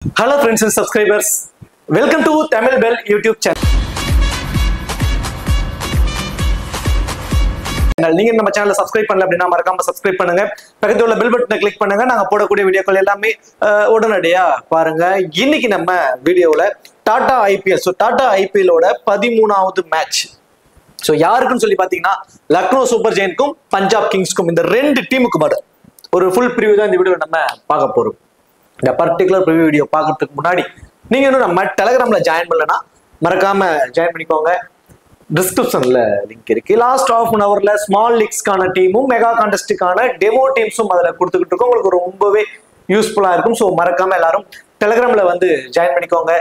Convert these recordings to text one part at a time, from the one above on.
Hello friends and subscribers, welcome to Tamil Bell YouTube channel. நீங்க நம்ம சேனலை subscribe பண்ணல அப்படின்னா மறக்காம சப்ஸ்கிரைப் பண்ணுங்க. பக்கத்துல உள்ள பெல் பட்டனை கிளிக் பண்ணுங்க. நாங்க போடக்கூடிய வீடியோக்கள் எல்லாமே உடனடியா பாருங்க. இன்னைக்கு நம்ம வீடியோல டாடா ஐபிஎல், டாடா ஐபிஎலோட 13வது மேட்ச். யாருக்குன்னு சொல்லி பாத்தீங்கன்னா லக்னோ சூப்பர் ஜெயின்ட்க்கும் பஞ்சாப் கிங்ஸ்க்கும், இந்த ரெண்டு டீமுக்கு மட்டும் ஒரு ஃபுல் ப்ரிவியூ தான் இந்த வீடியோல நம்ம பார்க்க போறோம். இந்த பர்டிகுலர் ப்ரிவியூ வீடியோ பார்க்கறதுக்கு முன்னாடி நீங்க இன்னும் நம்ம டெலிகிராம்ல ஜாயின் பண்ணலன்னா மறக்காம ஜாயின் பண்ணிக்கோங்க. டிஸ்கிரிப்ஷன்ல லிங்க் இருக்கு. லாஸ்ட் ஹாஃப் அன் ஹவர்ல ஸ்மால் லீக்ஸ்க்கான டீமும் மெகா கான்டெஸ்டுக்கான டெமோ டீம்ஸும் அதில் கொடுத்துக்கிட்டு இருக்கோம். உங்களுக்கு ரொம்பவே யூஸ்ஃபுல்லா இருக்கும். ஸோ மறக்காம எல்லாரும் டெலிகிராம்ல வந்து ஜாயின் பண்ணிக்கோங்க.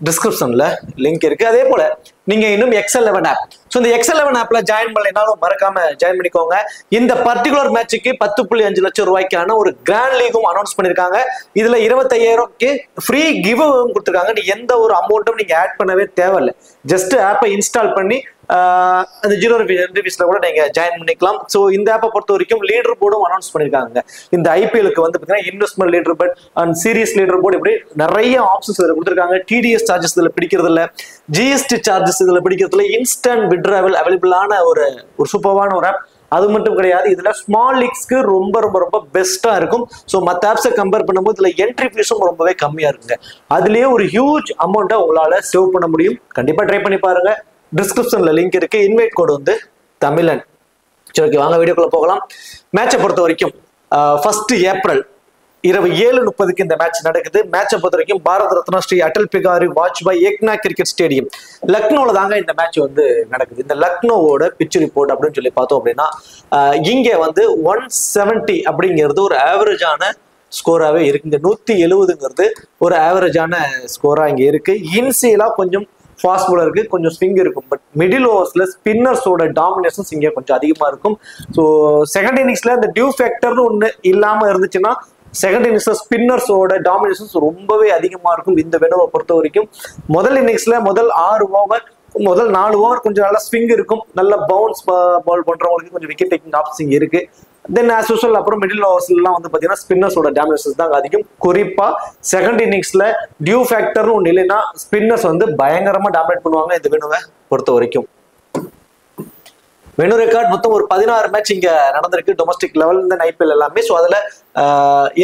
டிஸ்கிரிப்ஷன்ல லிங்க் இருக்கு. அதே போல நீங்க இன்னும் XL11 ஆப், இந்த XL11 ஆப்ல ஜாயின் பண்ணலைனாலும் மறக்காம ஜாயின் பண்ணிக்கோங்க. இந்த பர்டிகுலர் மேட்சுக்கு 10.5 லட்சம் ரூபாய்க்கான ஒரு கிராண்ட் லீகும் அனௌன்ஸ் பண்ணிருக்காங்க. இதுல 25,000 ஃப்ரீ கிவ் கொடுத்துருக்காங்க. நீ எந்த ஒரு அமௌண்ட்டும் நீங்க ஆட் பண்ணவே தேவையில்லை. ஜஸ்ட் ஆப்பை இன்ஸ்டால் பண்ணி அந்த 0 ருபீஸ்ல கூட நீங்க ஜாயின் பண்ணிக்கலாம். ஸோ இந்த ஆப்பை பொறுத்த வரைக்கும் லீடர் போர்டும் அனௌன்ஸ் பண்ணிருக்காங்க. இந்த ஐபிஎலுக்கு வந்து பாத்தீங்கன்னா investment leader board and series leader board, இப்படி நிறைய ஆப்ஷன்ஸ் இதுல கொடுத்துருக்காங்க. TDS சார்ஜஸ் இதுல பிடிக்கிறது இல்ல, GST சார்ஜஸ் இதுல பிடிக்கிறது இல்ல, இன்ஸ்டன்ட் விட்ராவல் அவைலபிளான ஒரு சூப்பரான ஒரு ஆப். அது மட்டும் கிடையாது, இதுல ஸ்மால் லீக்ஸ்க்கு ரொம்ப ரொம்ப ரொம்ப பெஸ்டா இருக்கும். ஸோ மற்ற ஆப்ஸை கம்பேர் பண்ணும்போது இதுல என்ட்ரி ஃபீஸும் ரொம்பவே கம்மியா இருக்குங்க. அதுலயே ஒரு ஹியூஜ் அமௌண்ட்டை உங்களால சேவ் பண்ண முடியும். கண்டிப்பா ட்ரை பண்ணி பாருங்க. டிஸ்கிரிப்ஷன்ல லிங்க் இருக்கு. இன்வைட் கோடு வந்து தமிழன். சரி, ஓகே, வாங்க வீடியோக்குள்ள போகலாம். மேட்சை பொறுத்த வரைக்கும் 1 ஏப்ரல் இரவு 7:30 இந்த மேட்ச் நடக்குது. மேட்சை பொறுத்த வரைக்கும் பாரத் ரத்னா ஸ்ரீ அடல் பிகாரி வாஜ்பாய் ஏக்னா கிரிக்கெட் ஸ்டேடியம் லக்னோல தாங்க இந்த மேட்ச் வந்து நடக்குது. இந்த லக்னோவோட பிச் ரிப்போர்ட் அப்படின்னு சொல்லி பார்த்தோம் அப்படின்னா இங்க வந்து 170 அப்படிங்கிறது ஒரு ஆவரேஜான ஸ்கோராவே இருக்கு. இந்த 170ங்கிறது ஒரு ஆவரேஜான ஸ்கோரா இங்க இருக்கு. இன்சியலா கொஞ்சம் ஃபாஸ்ட் பாலருக்கு கொஞ்சம் ஸ்விங் இருக்கும். பட் மிடில் ஓவர்ஸ்ல ஸ்பின்னர்ஸோட டாமினேஷன்ஸ் இங்கே கொஞ்சம் அதிகமா இருக்கும். ஸோ செகண்ட் இன்னிங்ஸ்ல இந்த டியூ ஃபேக்டர்னு ஒன்று இல்லாம இருந்துச்சுன்னா செகண்ட் இன்னிங்ஸ்ல ஸ்பின்னர்ஸோட டாமினேஷன்ஸ் ரொம்பவே அதிகமா இருக்கும். இந்த வெனோவை பொறுத்த வரைக்கும் முதல் இன்னிங்ஸ்ல முதல் 4 ஓவர் கொஞ்சம் நல்லா ஸ்விங் இருக்கும். நல்ல பவுன்ஸ் பால் பண்றவங்களுக்கு கொஞ்சம் விக்கெட் டேக்கிங் ஆப்ஷன் இருக்கு. தென் ஆஸ் யூசுவல் அப்புறம் மிடில் ஓவர்ஸ்லாம் வந்து பாத்தீங்கன்னா ஸ்பின்னர்ஸோட டேமேஜஸ் தான் அதிகம். குறிப்பா செகண்ட் இன்னிங்ஸ்ல டியூ ஃபேக்டர்னு ஒன்று இல்லைன்னா ஸ்பின்னர்ஸ் வந்து பயங்கரமா டாமினேட் பண்ணுவாங்க இந்த வெனுவை பொறுத்த வரைக்கும். வெனு ரெக்கார்ட் மொத்தம் ஒரு 16 மேட்ச் இங்க நடந்திருக்கு டொமஸ்டிக் லெவல் இந்த ஐபிஎல் எல்லாமே. ஸோ அதுல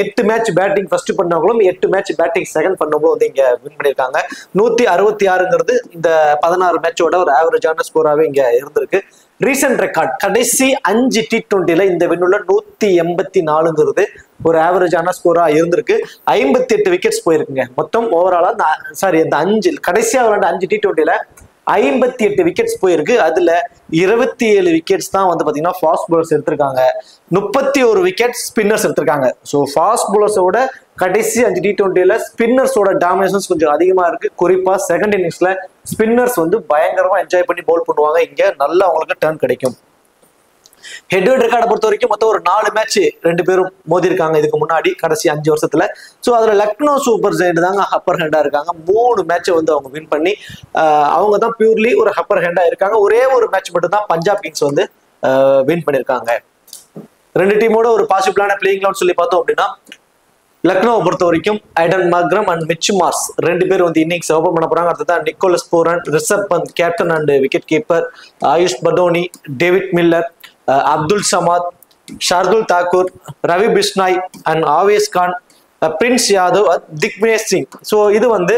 8 மேட்ச் பேட்டிங் ஃபர்ஸ்ட் பண்ணவங்களும் 8 மேட்ச் பேட்டிங் செகண்ட் பண்ணவங்களும் வந்து இங்க வின் பண்ணியிருக்காங்க. 166ங்கிறது இந்த 16 மேட்சோட ஒரு ஆவரேஜான ஸ்கோராவே இங்க இருந்திருக்கு. ரீசெண்ட் ரெக்கார்ட் கடைசி 5 T20ல இந்த வின்னுள்ள 184ங்கிறது ஒரு ஆவரேஜான ஸ்கோரா இருந்திருக்கு. 58 விக்கெட்ஸ் போயிருக்குங்க மொத்தம் ஓவராலா. இந்த 5 கடைசியா விளையாண்ட 5 T20ல 58 விக்கெட்ஸ் போயிருக்கு. அதுல 27 விக்கெட்ஸ் தான் வந்து பாத்தீங்கன்னா ஃபாஸ்ட் பாலர்ஸ் எடுத்திருக்காங்க. 31 விக்கெட் ஸ்பின்னர்ஸ் எடுத்திருக்காங்க. ஸோ ஃபாஸ்ட் பாலர்ஸோட கடைசி 5 T20ல ஸ்பின்னர்ஸோட டாமினேஷன்ஸ் கொஞ்சம் அதிகமா இருக்கு. குறிப்பா செகண்ட் இன்னிங்ஸ்ல ஸ்பின்னர்ஸ் வந்து பயங்கரமா என்ஜாய் பண்ணி பவுல் பண்ணுவாங்க. இங்க நல்லா அவங்களுக்கு டர்ன் கிடைக்கும். ஹெட் டு ஹெட் ரெக்கார்டை பொறுத்த வரைக்கும் மொத்தம் ஒரு 4 மேட்ச் 2 பேரும் மோதி இருக்காங்க இதுக்கு முன்னாடி கடைசி 5 வருஷத்துல. ஸோ அதுல லக்னோ சூப்பர் ஜெயிண்ட் தாங்க அப்பர் ஹேண்டா இருக்காங்க. 3 மேட்சை வந்து அவங்க வின் பண்ணி அவங்க தான் பியூர்லி ஒரு அப்பர் ஹேண்டா இருக்காங்க. ஒரே ஒரு மேட்ச் மட்டும் தான் பஞ்சாப் கிங்ஸ் வந்து வின் பண்ணிருக்காங்க. 2 டீமோட ஒரு பாசிபிளான பிளேயிங் லெவல் சொல்லி பார்த்தோம் அப்படின்னா லக்னோவை பொறுத்த வரைக்கும் Aiden Markram and Mitch Marsh 2 பேர் வந்து இன்னிங்ஸ் ஓபன் பண்ண போறாங்க. அடுத்ததான் Nicholas Pooran, Rishabh Pant captain and wicket keeper, Ayush Badoni, David Miller, Abdul Samad, Shardul Thakur, Ravi Bishnoi and Avesh Khan, Prince Yadav, Digvesh Singh. So இது வந்து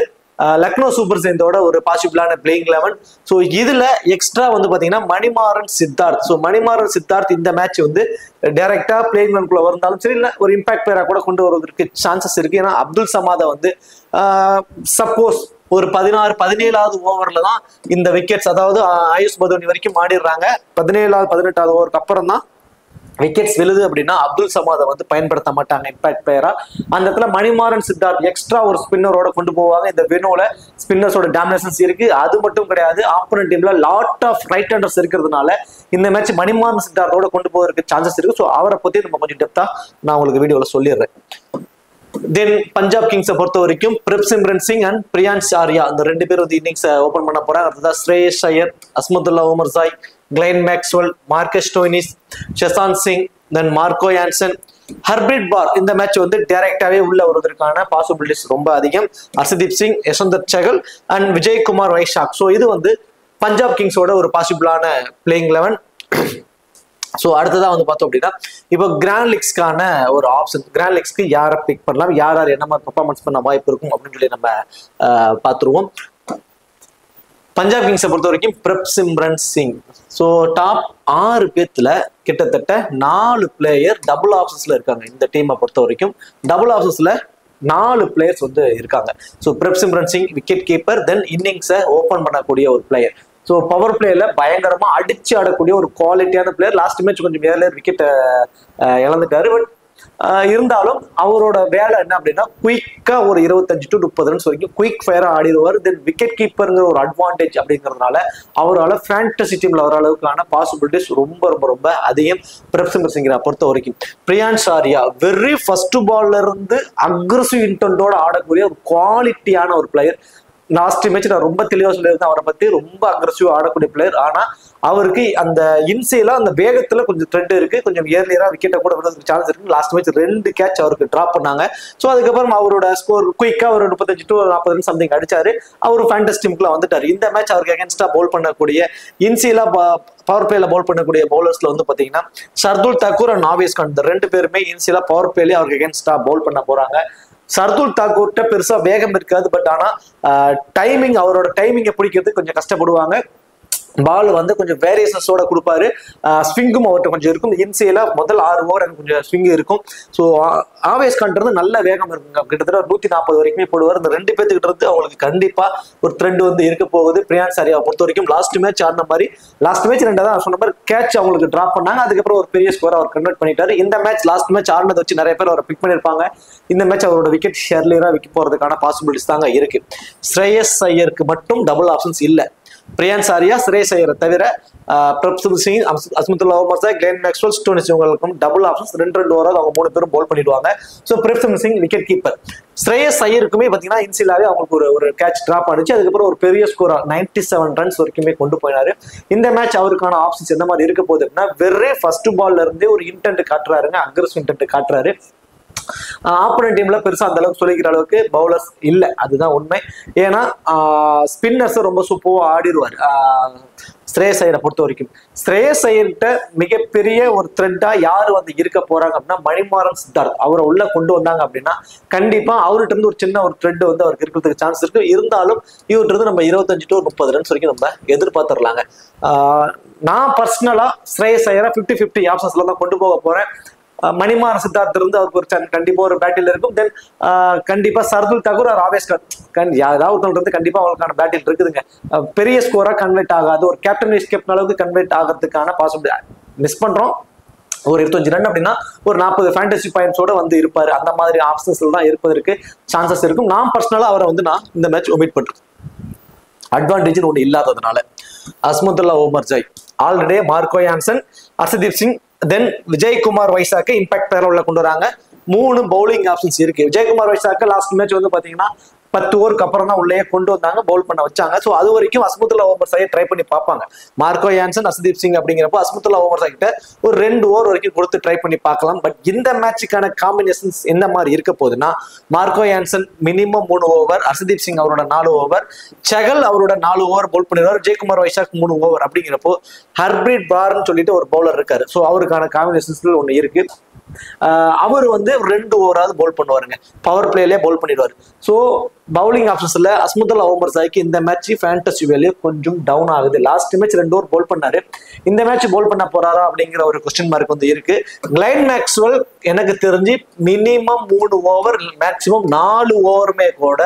லக்னோ சூப்பர் ஜெயின்டோட ஒரு பாசிபிளான பிளேயிங் 11. ஸோ இதுல எக்ஸ்ட்ரா வந்து பாத்தீங்கன்னா மணிமாறன் சித்தார்த். ஸோ மணிமாறன் சித்தார்த் இந்த மேட்ச் வந்து டைரக்டா பிளேயிங் 11குள்ள வந்தாலும் சரி, இல்லை ஒரு இம்பாக்ட் பிளேயரா கூட கொண்டு வருவதற்கு சான்சஸ் இருக்கு. ஏன்னா அப்துல் சமாதை வந்து சப்போஸ் ஒரு 17வது ஓவர்ல தான் இந்த விக்கெட்ஸ், அதாவது ஆயுஷ் பதோனி வரைக்கும் ஆடிடுறாங்க. 17வது 18வது ஓவருக்கு அப்புறம் தான் விக்கெட்ஸ் விழுது அப்படின்னா அப்துல் சமாதை வந்து பயன்படுத்த மாட்டாங்க இம்பாக்ட் பிளேயரா. அந்த இடத்துல மணிமாறன் சித்தார்த் எக்ஸ்ட்ரா ஒரு ஸ்பின்னரோட கொண்டு போவாங்க. இந்த வெனோல ஸ்பின்னர்ஸோட டாமினேஷன்ஸ் இருக்கு. அது மட்டும் கிடையாது, ஆப்போனன்ட் டீம்ல லாட் ஆஃப் ரைட் ஹேண்டர்ஸ் இருக்கிறதுனால இந்த மேட்ச் மணிமாறன் சித்தார்த்தோட கொண்டு போவதற்கு சான்சஸ் இருக்கு. ஸோ அவரை பத்தி நம்ம கொஞ்சம் டெப்தா நான் உங்களுக்கு வீடியோல சொல்லிடுறேன். தென் பஞ்சாப் கிங்ஸை பொறுத்த வரைக்கும் பிரப்சிம்ரன் சிங் அண்ட் பிரியான்ஸ் ஆர்யா இந்த 2 பேர் வந்து இன்னிங்ஸ் ஓபன் பண்ண போறாங்க. அடுத்ததான் Shreyas Iyer, Azmatullah Omarzai, Glenn Maxwell, Marcus Stoinis, Shashank Singh, then Marco Jansen, Harpreet Brar இந்த மேட்ச் வந்து டைரக்டாவே உள்ள வருவதற்கான பாசிபிலிட்டிஸ் ரொம்ப அதிகம். ஹர்ஷதீப் சிங், யஷ்வந்தர் சகல் அண்ட் விஜய்குமார் வைஷாக். ஸோ இது வந்து பஞ்சாப் கிங்ஸோட ஒரு பாசிபிளான பிளேயிங் 11. ஸோ அடுத்ததான் வந்து பார்த்தோம் அப்படின்னா இப்போ கிராண்ட் லீக்ஸ்க்கான ஒரு ஆப்ஷன், கிராண்ட் லீக்ஸ்க்கு யாரை பிக் பண்ணலாம், யார் யார் என்ன மாதிரி பர்ஃபார்மன்ஸ் பண்ண வாய்ப்பு இருக்கும் அப்படின்னு சொல்லி நம்ம பார்த்துருவோம். பஞ்சாப் கிங்ஸை பொறுத்த வரைக்கும் பிரப்சிம்ரன் சிங். ஸோ டாப் 6 பேத்துல கிட்டத்தட்ட 4 பிளேயர் டபுள் ஆப்ஷன்ஸ்ல இருக்காங்க. இந்த டீமை பொறுத்த வரைக்கும் டபுள் ஆப்ஷன்ஸ்ல 4 பிளேயர்ஸ் வந்து இருக்காங்க. So Prabhsimran Singh wicket keeper, then இன்னிங்ஸை ஓப்பன் பண்ணக்கூடிய ஒரு பிளேயர். ஸோ பவர் பிளேல பயங்கரமா அடிச்சு ஆடக்கூடிய ஒரு குவாலிட்டியான பிளேயர். லாஸ்ட் மேட்ச் கொஞ்சம் ஏர்லியர் விக்கெட் இழந்துட்டாரு. பட் இருந்தாலும் அவரோட வேலை என்ன அப்படின்னா குயிக்கா ஒரு 25 to 30 ரன்ஸ் வரைக்கும் குயிக் ஃபயரா ஆடிடுவார். தென் விக்கெட் கீப்பருங்கிற ஒரு அட்வான்டேஜ் அப்படிங்கிறதுனால அவரால் ஃபேண்டசி டீம்ல வர அளவுக்கான பாசிபிலிட்டிஸ் ரொம்ப ரொம்ப ரொம்ப அதிகம். பிரப்சிம்ரன் சிங்கை பொறுத்த வரைக்கும் பிரியான்ஸ் ஆர்யா வெரி ஃபர்ஸ்ட் பால்ல இருந்து அக்ரெசிவ் இன்டென்டோட ஆடக்கூடிய ஒரு குவாலிட்டியான ஒரு பிளேயர். லாஸ்ட் மேட்ச் நான் ரொம்ப தெளிவாக சொல்லியிருந்தேன் அவரை பத்தி, ரொம்ப அக்ரெசிவ் ஆடக்கூடிய பிளேயர். ஆனா அவருக்கு அந்த இன்சைல அந்த வேகத்துல கொஞ்சம் த்ரெட் இருக்கு, கொஞ்சம் ஏர்லியரா விக்கெட்டை கூட விடுறதுக்கு சான்ஸ் இருக்கு. லாஸ்ட் மேட்ச் 2 கேட்ச் அவருக்கு டிராப் பண்ணாங்க. ஸோ அதுக்கப்புறம் அவரோட ஸ்கோர் குயிக்கா ஒரு 35 to 40 ரன் சம்திங் அடிச்சாரு. அவர் ஃபேண்டசி டீமுக்குள்ள வந்துட்டாரு. இந்த மேட்ச் அவருக்கு அகேன்ஸ்டா பவுல் பண்ணக்கூடிய இன்சைலா பவர் பிளேல பவுல் பண்ணக்கூடிய பவுலர்ஸ்ல வந்து பாத்தீங்கன்னா ஷர்துல் தாக்கூர் அண்ட் ஆவேஸ் கான், இந்த 2 பேருமே இன்சைலா பவர் பிளேலயே அவருக்கு அகேன்ஸ்டா பவுல் பண்ண போறாங்க. ஷர்துல் தாக்கூர்கிட்ட பெருசா வேகம் இருக்காது, பட் ஆனா டைமிங், அவரோட டைமிங்கை பிடிக்கிறதுக்கு கொஞ்சம் கஷ்டப்படுவாங்க. பால் வந்து கொஞ்சம் வேரியேஷன்ஸோட கொடுப்பாரு. ஸ்விங்கும் அவர்கிட்ட கொஞ்சம் இருக்கும். இன்சைல முதல் 6 ஓவர் எனக்கு கொஞ்சம் ஸ்விங் இருக்கும். ஸோ ஆவேஸ் கான்றது நல்ல வேகம் இருக்குங்க. கிட்டத்தட்ட 140 வரைக்குமே போடுவார். இந்த 2 பேர்த்துக்கிட்ட இருந்து அவங்களுக்கு கண்டிப்பா ஒரு ட்ரெண்ட் வந்து இருக்க போகுது. பிரியான்ஸ் ஆர்யாவை பொறுத்த வரைக்கும் லாஸ்ட் மேட்ச் ஆடின மாதிரி, லாஸ்ட் மேட்ச் 2 தான் சொன்ன மாதிரி கேட்ச் அவங்களுக்கு டிராப் பண்ணாங்க. அதுக்கப்புறம் ஒரு பெரிய ஸ்கோர் அவர் கன்வெர்ட் பண்ணிட்டாரு. இந்த மேட்ச் லாஸ்ட் மேட்ச் ஆடினதை வச்சு நிறைய பேர் அவரை பிக் பண்ணியிருப்பாங்க. இந்த மேட்ச் அவரோட விக்கெட் ஷேர்லியரா விக்கி போறதுக்கான பாசிபிலிட்டிஸ் தாங்க இருக்கு. ஸ்ரேயஸ் ஐயருக்கு மட்டும் டபுள் ஆப்ஷன்ஸ் இல்லை. பிரியான்ஸ் ஆர்யா, ஸ்ரேயஸ் ஐயரை தவிர Prabhsimran Singh, Azmatullah Omarzai, Glenn Maxwell, Stoinis இவங்களுக்கும் டபுள் ஆப்ஷன்ஸ் 2 ஓவராக அவங்க 3 பேரும் பவுல் பண்ணிடுவாங்க. So Prabhsimran Singh wicket keeper. Shreyas ஐயருக்குமே பார்த்தீங்கன்னா இன்சிலாவே அவங்களுக்கு ஒரு கேட்ச் டிராப் ஆனிச்சு. அதுக்கப்புறம் ஒரு பெரிய ஸ்கோர் 97 ரன்ஸ் வரைக்குமே கொண்டு போயினாரு. இந்த மேட்ச் அவருக்கான ஆப்ஷன்ஸ் எந்த மாதிரி இருக்க போகுது அப்படின்னா வெறும் ஃபர்ஸ்ட் பால்ல இருந்தே ஒரு இன்டென்ட் காட்டுறாருங்க, அக்ரெசிவ் இன்டென்ட் காட்டுறாரு. ஆப்போனன்ட் டீம்ல பெருசா அந்த அளவுக்கு சொல்லிக்கிற அளவுக்கு பவுலர்ஸ் இல்லை, அதுதான் உண்மை. ஏன்னா ஸ்பின்னர்ஸ் ரொம்ப சூப்பரா ஆடிடுவார். ஸ்ரேயஸ் ஐயரை பொறுத்த வரைக்கும் ஸ்ரேயஸ் ஐயர்கிட்ட மிகப்பெரிய ஒரு த்ரெட்டா யாரு வந்து இருக்க போறாங்க அப்படின்னா மணிமாறன் சித்தார்த். அவரை உள்ள கொண்டு வந்தாங்க அப்படின்னா கண்டிப்பா அவர்கிட்ட இருந்து ஒரு சின்ன ஒரு த்ரெட் வந்து அவருக்கு இருக்கிறதுக்கு சான்ஸ் இருக்கு. இருந்தாலும் இவர்கிட்ட இருந்து நம்ம 25 to 30 ரன்ஸ் வரைக்கும் நம்ம எதிர்பார்த்துடலாங்க. நான் பர்சனலா ஸ்ரேயஸ் ஐயரை 50-50 ஆப்ஷன்ஸ்ல தான் கொண்டு போக போறேன். மணிமாறன் சித்தார்த் இருந்து அவருக்கு ஒரு கண்டிப்பா ஒரு பேட்டில் இருக்கும். தென் கண்டிப்பா ஷர்துல் தாக்கூர் ஒரு ஆவேஸ் கான் யாராவது கண்டிப்பா அவங்களுக்கான பேட்டில் இருக்குதுங்க. பெரிய ஸ்கோரா கன்வெர்ட் ஆகாது, ஒரு கேப்டன் வைஸ் கேப்டன் அளவுக்கு கன்வெர்ட் ஆகிறதுக்கான பாசிபிலிட்டி மிஸ் பண்றோம். ஒரு 25 ரன் அப்படின்னா ஒரு 40 ஃபேண்டசி பாயிண்ட்ஸோட வந்து இருப்பாரு. அந்த மாதிரி ஆப்ஷன்ஸ்ல தான் இருப்பதற்கு சான்சஸ் இருக்கும். நான் பர்சனலா அவரை வந்து நான் இந்த மேட்ச் ஒமிட் பண்றேன். அட்வான்டேஜ் ஒன்று இல்லாததுனால. Azmatullah Omarzai already, Marco Jansen, Arshdeep Singh, then Vijaykumar வைசாக்கு இம்பாக்ட் பேர்ல உள்ள கொண்டு வராங்க. 3 பவுலிங் ஆப்ஷன்ஸ் இருக்கு. விஜய்குமார் வைசாக்கு லாஸ்ட் மேட்ச் வந்து பாத்தீங்கன்னா 10 ஓவருக்கு அப்புறம் தான் உள்ளே கொண்டு வந்தாங்க, பவுல் பண்ண வச்சாங்க. ஸோ அது வரைக்கும் அஸ்மத்துல்லா ஓமர் சாயை ட்ரை பண்ணி பார்ப்பாங்க. மார்க்கோ யான்சன், ஹர்ஷதீப் சிங் அப்படிங்கிறப்போ அஸ்மத்துல்லா ஓமர் சாய் கிட்ட ஒரு 2 ஓவர் வரைக்கும் கொடுத்து ட்ரை பண்ணி பார்க்கலாம். பட் இந்த மேட்சுக்கான காம்பினேஷன்ஸ் என்ன மாதிரி இருக்க போகுதுன்னா Marco Jansen minimum 3 over, Harshdeep Singh அவரோட 4 ஓவர், சகல் அவரோட 4 ஓவர் பவுல் பண்ணிடுவார், விஜய்குமார் வைசாக் 3 ஓவர். அப்படிங்கிறப்போ ஹர்பிரீத் பார்னு சொல்லிட்டு ஒரு பவுலர் இருக்காரு. ஸோ அவருக்கான காம்பினேஷன்ஸ்ல ஒன்று இருக்கு. அவர் வந்து 2 ஓவராவது பவுல் பண்ணுவாருங்க, பவர் பிளேலே பவுல் பண்ணிடுவார். ஸோ பவுலிங் ஆப்ஷன்ஸ்ல அஸ்மத்துல்லா ஓமர் சாய்க்கு இந்த மேட்ச் ஃபேண்டசி வேல்யூ கொஞ்சம் டவுன் ஆகுது. லாஸ்ட் மேட்ச் 2 ஓவர் பவுல் பண்ணாரு, இந்த மேட்ச் பவுல் பண்ண போறாரா அப்படிங்கிற ஒரு கொஸ்டின் மார்க் வந்து இருக்கு. கிளைன் மேக்ஸ்வெல் எனக்கு தெரிஞ்சு மினிமம் 3 ஓவர், மேக்சிமம் 4 ஓவருமே கூட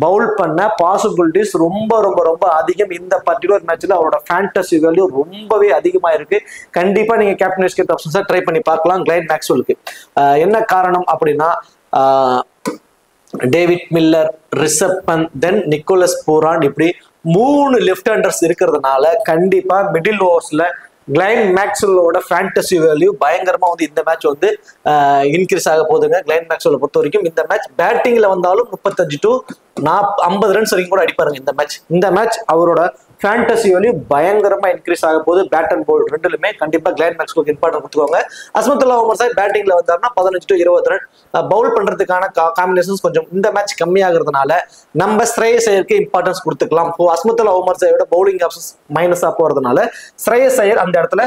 பவுல் பண்ண பாசிபிலிட்டிஸ் ரொம்ப ரொம்ப ரொம்ப அதிகம். இந்த பர்டிகுலர் மேட்ச்ல அவரோட ஃபேண்டசி வேல்யூ ரொம்பவே அதிகமா இருக்கு. கண்டிப்பா நீங்க கேப்டன் வைஸ் கேப்டன் ஆப்ஷன்ஸா ட்ரை பண்ணி பார்க்கலாம் கிளைன் மேக்ஸ்வெலுக்கு. என்ன காரணம் அப்படின்னா டேவிட் மில்லர், ரிஷப் பந்த், தென் நிக்கோலஸ் பூரான், இப்படி 3 லெஃப்ட் ஹேண்டர்ஸ் இருக்கிறதுனால கண்டிப்பா மிடில் ஓவர்ஸ்ல கிளைன் மேக்ஸ்வெலோட ஃபேண்டசி வேல்யூ பயங்கரமா வந்து இந்த மேட்ச் வந்து இன்க்ரீஸ் ஆக போகுதுங்க. கிளைன் மேக்ஸ்வெலை பொறுத்த வரைக்கும் இந்த மேட்ச் பேட்டிங்ல வந்தாலும் 35 to 50 ரன்ஸ் வரைக்கும் கூட அடிப்பாருங்க. இந்த மேட்ச் அவரோட ஃபேண்டசியோலயும் பயங்கரமா இன்க்ரீஸ் ஆக போது. பேட் அண்ட் போல் ரெண்டுலுமே கண்டிப்பா கிளைன் மேக்ஸ்வெல் இம்பார்ட்டன்ட் கொடுத்துக்கோங்க. அஸ்மத்துல்லா உமர் சாய் பேட்டிங்ல வந்தாருன்னா 15 to 20 ரன். பவுல் பண்றதுக்கான காம்பினேஷன்ஸ் கொஞ்சம் இந்த மேட்ச் கம்மியாகிறதுனால நம்ம ஸ்ரேயஸ் ஐயருக்கு இம்பார்ட்டன்ஸ் கொடுத்துக்கலாம். அஸ்மத்துல்லா உமர் சாயோட பவுலிங் ஆப்ஷன்ஸ் மைனஸா போறதுனால ஸ்ரேயஸ் ஐயர் அந்த இடத்துல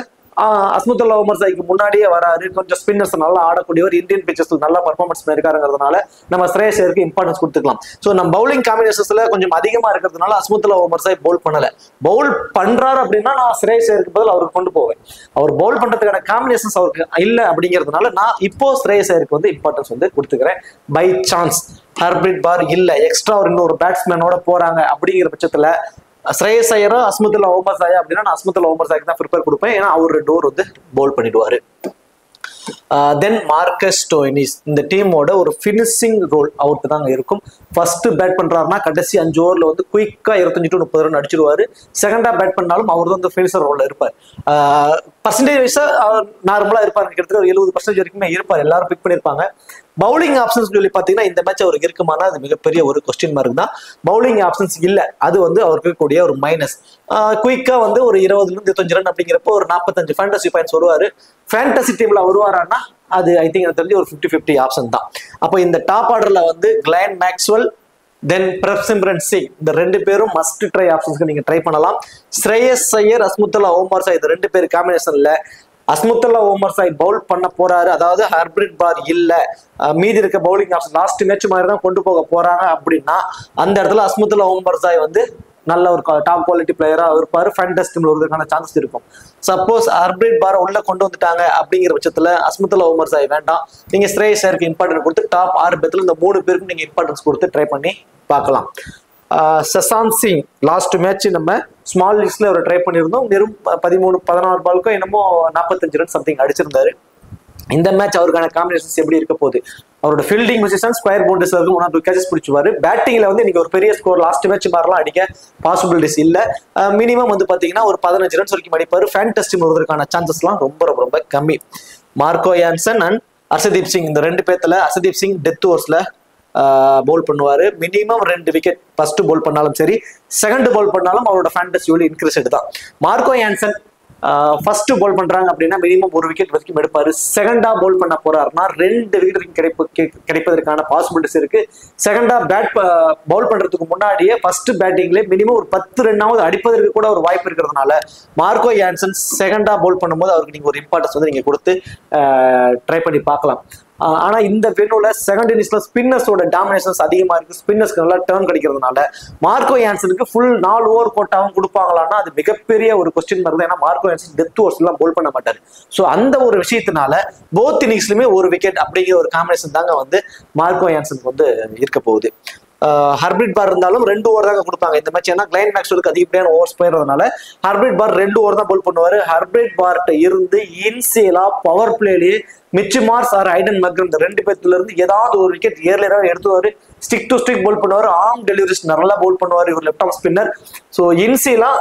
அஸ்மத்துல்லா உமர் சாய்க்கு முன்னாடியே வராரு. கொஞ்சம் ஸ்பின்னர்ஸ் நல்லா ஆடக்கூடியவர், இந்தியன் பிச்சர்ஸ்ல நல்லா பர்ஃபார்மன்ஸ் பண்ணிருக்காருங்கிறதுனால நம்ம ஸ்ரேயஸ் ஐயருக்கு இம்பார்ட்டன்ஸ் கொடுத்துக்கலாம். ஸோ நம்ம பவுலிங் காம்பினேஷன்ஸ்ல கொஞ்சம் அதிகமா இருக்கிறதுனால அஸ்மத்துல்லா உமர் சாய் பவுல் பண்ணல. பவுல் பண்றாரு அப்படின்னா நான் ஸ்ரேயஸ் ஐயருக்கு பதில் அவருக்கு கொண்டு போவேன். அவர் பவுல் பண்றதுக்கான காம்பினேஷன்ஸ் அவருக்கு இல்லை அப்படிங்கிறதுனால நான் இப்போ ஸ்ரேயஸ் ஐயருக்கு வந்து இம்பார்ட்டன்ஸ் வந்து கொடுத்துக்கிறேன். பை சான்ஸ் ஹர்ப்ரீத் பார் இல்ல, எக்ஸ்ட்ரா ஒரு இன்னொரு பேட்ஸ்மேனோட போறாங்க அப்படிங்கிற பட்சத்துல ஸ்ரேயஸ் ஐயரோ அஸ்மத்துல்லா உமர் சாயா அப்படின்னா நான் அஸ்மத்துல்லா உமர் சாய்க்கு தான் ப்ரிப்பேர் கொடுப்பேன். ஏன்னா அவர் 2 ஓவர் வந்து பவுல் பண்ணிடுவாரு. தென் மார்க்கஸ் ஸ்டோய்னிஸ் இந்த டீமோட ஒரு ஃபினிஷிங் ரோல் அவருக்கு தாங்க இருக்கும். ஃபர்ஸ்ட் பேட் பண்றாருன்னா கடைசி 5 ஓவர்ல வந்து குயிக்கா 25 to 30 ரன் அடிச்சிருவாரு. செகண்டா பேட் பண்ணாலும் அவர் தான் வந்து ஃபினிஷர் ரோல்ல இருப்பார். பர்சன்டேஜ் வைஸா நார்மலா இருப்பாரு, கிட்டத்தட்ட ஒரு 70% வரைக்குமே இருப்பார். எல்லாரும் பிக் பண்ணிருப்பாங்க. பவுலிங் ஆப்ஷன்ஸ் சொல்லி பாத்தீங்கன்னா இந்த மேட்ச் அவருக்கு இருக்குமானா அது மிகப்பெரிய ஒரு கொஸ்டின் மார்க் தான். பவுலிங் ஆப்ஷன்ஸ் இல்ல, அது வந்து அவருக்கு கூடிய ஒரு மைனஸ். குயிக்கா வந்து ஒரு 20 to 25 ரன் அப்படிங்கிறப்போ ஒரு 45 ஃபேண்டசி பாயிண்ட்ஸ் வருவாரு. ஃபேண்டசி டீம்ல வருவாரான்னா அது ஐ திங்க் எனக்கு தெரிஞ்சு ஒரு 50-50 ஆப்ஷன் தான். அப்போ இந்த டாப் ஆர்டர்ல வந்து கிளைன் மேக்ஸ்வெல் தென் பிரப்சிம்ரன் சிங் இந்த 2 பேரும் மஸ்ட் ட்ரை ஆப்ஷன்ஸ்க்கு நீங்க ட்ரை பண்ணலாம். ஸ்ரேயஸ் ஐயர் அஸ்மத்துல்லா உமர் சாய் இந்த 2 பேர் காம்பினேஷன்ல அஸ்மத்துல்லா உமர் சாய் பவுல் பண்ண போறாரு, அதாவது ஹர்ப்ரீத் பார் இல்ல, மீதி இருக்க பவுலிங் ஆப்ஷன் லாஸ்ட் மேட்ச் மாதிரி தான் கொண்டு போக போறாங்க அப்படின்னா அந்த இடத்துல அஸ்மத்துல்லா உமர் சாய் வந்து நல்ல ஒரு டாப் குவாலிட்டி பிளேயரா இருப்பாரு. ஃபேண்டசி டீம்ல வருவதற்கான சான்சஸ் இருக்கும். சப்போஸ் ஹர்ப்ரீத் பார் உள்ள கொண்டு வந்துட்டாங்க அப்படிங்கிற பட்சத்துல அஸ்மத்துல்லா உமர் சாய் வேண்டாம், நீங்க ஸ்ரேயஸ் ஐயருக்கு இம்பார்ட்டன்ஸ் கொடுத்து டாப் 6 பேத்துல இந்த 3 பேருக்கும் நீங்க இம்பார்ட்டன்ஸ் கொடுத்து ட்ரை பண்ணி பார்க்கலாம். சசாந்த் சிங் லாஸ்ட் மேட்ச் நம்ம ஸ்மால் லீக்ஸ்ல அவர் ட்ரை பண்ணியிருந்தோம். வெறும் 13-14 பாலுக்கும் என்னமோ 45 ரன் சம்திங் அடிச்சிருந்தாரு. இந்த மேட்ச் அவருக்கான காம்பினேஷன்ஸ் எப்படி இருக்க போகுது? அவரோட ஃபீல்டிங் பொசிஷன் ஸ்கொயர் பவுண்டரிஸ் வரைக்கும் 1 or 2 கேச்சஸ் பிடிச்சுவாரு. பேட்டிங்ல வந்து இன்னைக்கு ஒரு பெரிய ஸ்கோர் லாஸ்ட் மேட்ச் மாதிரிலாம் அடிக்க பாசிபிலிட்டிஸ் இல்ல. மினிமம் வந்து பாத்தீங்கன்னா ஒரு 15 ரன்ஸ் வரைக்கும் அடிப்பாரு. ஃபேண்டசி டீம் வருவதற்கான சான்சஸ்லாம் ரொம்ப ரொம்ப கம்மி. Marco Jansen and Harshdeep Singh இந்த 2 பேர்த்துல ஹர்ஷதீப் சிங் டெத் ஓவர்ஸ்ல பவுல் பண்ணுவாரு. மினிமம் 2 விக்கெட் ஃபர்ஸ்ட் பவுல் பண்ணாலும் சரி, செகண்ட் பவுல் பண்ணாலும் அவரோட ஃபேண்டசி வந்து இன்க்ரீஸ்டு தான். மார்க்கோ யான்சன் ஃபர்ஸ்ட் பவுல் பண்றாங்க அப்படின்னா மினிமம் 1 விக்கெட் வரைக்கும் எடுப்பாரு. செகண்டா பவுல் பண்ண போறாருன்னா 2 விக்கெட் கிடைப்பதற்கான பாசிபிலிட்டிஸ் இருக்கு. செகண்டா பேட் பவுல் பண்றதுக்கு முன்னாடியே ஃபர்ஸ்ட் பேட்டிங்ல மினிமம் ஒரு 10 ரன்னாவது அடிப்பதற்கு கூட ஒரு வாய்ப்பு இருக்கிறதுனால மார்க்கோ யான்சன் செகண்டா பவுல் பண்ணும்போது அவருக்கு நீங்க ஒரு இம்பார்ட்டன்ஸ் வந்து நீங்க கொடுத்து ட்ரை பண்ணி பார்க்கலாம். ஆனா இந்த வென்யூல செகண்ட் இன்னிங்ஸ்ல ஸ்பின்னர்ஸோட டாமினேஷன்ஸ் அதிகமா இருக்கு. ஸ்பின்னர்ஸ்க்கு நல்லா டர்ன் கிடைக்கிறதுனால மார்க்கோ யான்சனுக்கு ஃபுல் 4 ஓவர் கோட்டாவும் கொடுப்பாங்களான்னா அது மிகப்பெரிய ஒரு கொஸ்டின் மார்க் தான். ஏன்னா மார்க்கோ யான்சன் டெத் ஓவர்ஸ் எல்லாம் பவுல் பண்ண மாட்டாரு. ஸோ அந்த ஒரு விஷயத்தினால போத் இன்னிங்ஸ்லயுமே 1 விக்கெட் அப்படிங்கிற ஒரு காம்பினேஷன் தாங்க வந்து மார்க்கோ யான்சனுக்கு வந்து இருக்க போகுது. ஹர்ப்ரீத் பார் இருந்தாலும் 2 ஓவர் தாங்க கொடுப்பாங்க இந்த மேட்ச். ஏன்னா கிளைன் மேக்ஸ்வெலுக்கு அதிகப்படியான ஓவர்ஸ் போயிடுறதுனால ஹர்ப்ரீத் பார் 2 ஓவர் தான் பவுல் பண்ணுவாரு. ஹர்ப்ரீத் பார்ட்ட இருந்து இன்சியலா பவர் பிளேலயே Mitch Marsh or Aiden Markram இந்த 2 பேர்த்துல இருந்து ஏதாவது ஒரு விக்கெட் ஏர்லியரா எடுத்துவாரு. ஸ்டிக் டு ஸ்டிக் பவுல் பண்ணுவாரு. ஆர்ம் டெலிவரிஸ் நல்லா பவுல் பண்ணுவாரு. இவர் லெஃப்ட் ஆர்ம் ஸ்பின்னர். ஸோ இன்சியலா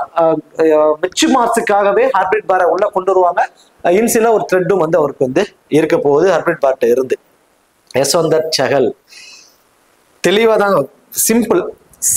மிச்சு மார்ஸுக்காகவே ஹர்ப்ரீத் பாரை உள்ள கொண்டு வருவாங்க. இன்சியலா ஒரு த்ரெட்டும் வந்து அவருக்கு வந்து இருக்க போகுது ஹர்ப்ரீத் பார்ட்ட இருந்து. யஸ்வந்தர் சஹல் தெளிவாதாங்க, சிம்பிள்.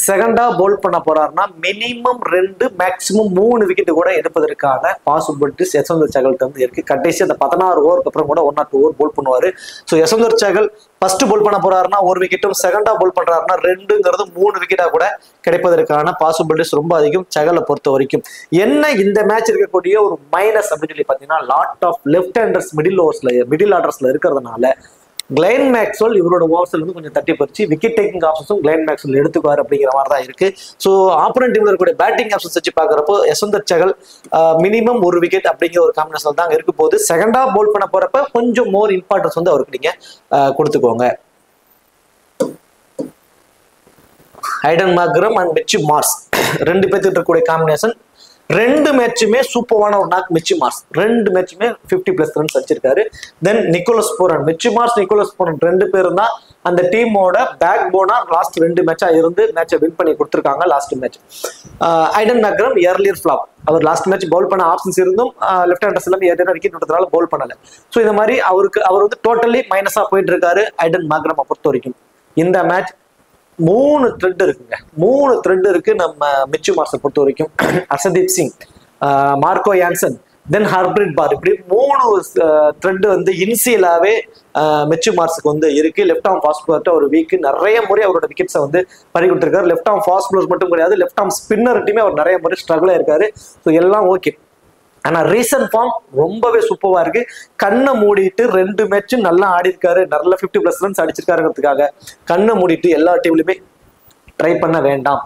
செகண்டா பவுல் பண்ண போறாருன்னா மினிமம் 2 மேக்சிமம் 3 விக்கெட் கூட எடுப்பதற்கான பாசிபிலிட்டிஸ் யஸ்வந்தர் சஹல்கிட்ட வந்து இருக்கு. கடைசி அந்த 16 ஓவருக்கு அப்புறம் கூட 1 or 2 ஓவர் பவுல் பண்ணுவாரு. So Yuzvendra Chahal first bowl பண்ண போறாருன்னா 1 விக்கெட்டும், செகண்டா பவுல் பண்றாருன்னா 2ங்கிறது 3 விக்கெட்டா கூட கிடைப்பதற்கான பாசிபிலிட்டிஸ் ரொம்ப அதிகம் சஹலை பொறுத்த வரைக்கும். என்ன இந்த மேட்ச் இருக்கக்கூடிய ஒரு மைனஸ் அப்படின்னு சொல்லி பாத்தீங்கன்னா lot of left handers middle ஆர்டர்ஸ்ல இருக்கிறதுனால கிளைன் மேக்ஸ்வெல் இவரோட ஓவர்ஸ்ல இருந்து கொஞ்சம் தட்டி பறிச்சு விக்கெட் டேக்கிங் ஆப்ஷன்ஸும் கிளைன் மேக்ஸ்வெல் எடுத்துக்குவார் அப்படிங்கிற மாதிரி தான் இருக்கு. ஸோ ஆப்போனன்ட் டீம்ல இருக்கக்கூடிய பேட்டிங் ஆப்ஷன்ஸ் வச்சு பாக்குறப்போ யஸ்வந்தர் சஹல் மினிமம் 1 விக்கெட் அப்படிங்கிற ஒரு காம்பினேஷன் தான் இருக்க போகுது. செகண்டா பவுல் பண்ண போறப்ப கொஞ்சம் மோர் இம்பார்ட்டன்ஸ் வந்து அவருக்கு நீங்க கொடுத்துக்கோங்க. ஐடன் மக்ரம் அண்ட் மிச்சு மார்ஸ் 2 பேர்த்துட்டு இருக்கக்கூடிய காம்பினேஷன். 2 மேட்சுமே சூப்பரான ஒரு நாக் மிச்சு மார்ஸ். 2 மேட்சுமே 50+ ரன்ஸ் அடிச்சிருக்காரு. Then Nicholas Pooran, Mitch Marsh Nicholas Pooran 2 பேரும் தான் அந்த டீமோட பேக் போனா லாஸ்ட் 2 மேட்சா இருந்து மேட்சை வின் பண்ணி கொடுத்துருக்காங்க. Last match Aiden Markram earlier flop. அவர் லாஸ்ட் மேட்ச் பவுல் பண்ண ஆப்ஷன்ஸ் இருந்தும் லெஃப்ட் ஹேண்டர்ஸ் எல்லாம் ஏற்கனவே விக்கெட் விட்டதுனால பவுல் பண்ணல. ஸோ இந்த மாதிரி அவர் வந்து டோட்டலி மைனஸா போயிட்டு இருக்காரு ஐடன் மக்ரம் பொறுத்த வரைக்கும். இந்த மேட்ச் 3 த்ரெட் இருக்குங்க. 3 த்ரெட் இருக்கு நம்ம மிச்சு மார்ஸை பொறுத்த வரைக்கும். ஹர்ஷதீப் சிங், மார்க்கோ யான்சன், தென் ஹர்ப்ரீத் பார், இப்படி 3 த்ரெட் வந்து இனிஷியலாவே மிச்சு மார்ஸுக்கு வந்து இருக்கு. லெஃப்ட் ஆர்ம் ஃபாஸ்ட் பவுலர் ஒரு வீக் நிறைய முறை அவரோட விக்கெட்ஸை வந்து பறிகொடுத்திருக்காரு. லெஃப்ட் ஆர்ம் ஃபாஸ்ட் பவுலர் மட்டும் கிடையாது, லெஃப்ட் ஆர்ம் ஸ்பின்னர்ட்டையுமே அவர் நிறைய முறை ஸ்ட்ரகிளா இருக்காரு. ஸோ எல்லாம் ஓகே. ஆனா ரீசன்ட் ஃபார்ம் ரொம்பவே சூப்பரா இருக்கு. கண்ணை மூடிட்டு 2 மேட்சும் நல்லா ஆடி இருக்காரு. நல்ல 50+ ரன்ஸ் அடிச்சிருக்காருங்கிறதுக்காக கண்ணை மூடிட்டு எல்லா டீம்லயுமே ட்ரை பண்ண வேண்டாம்.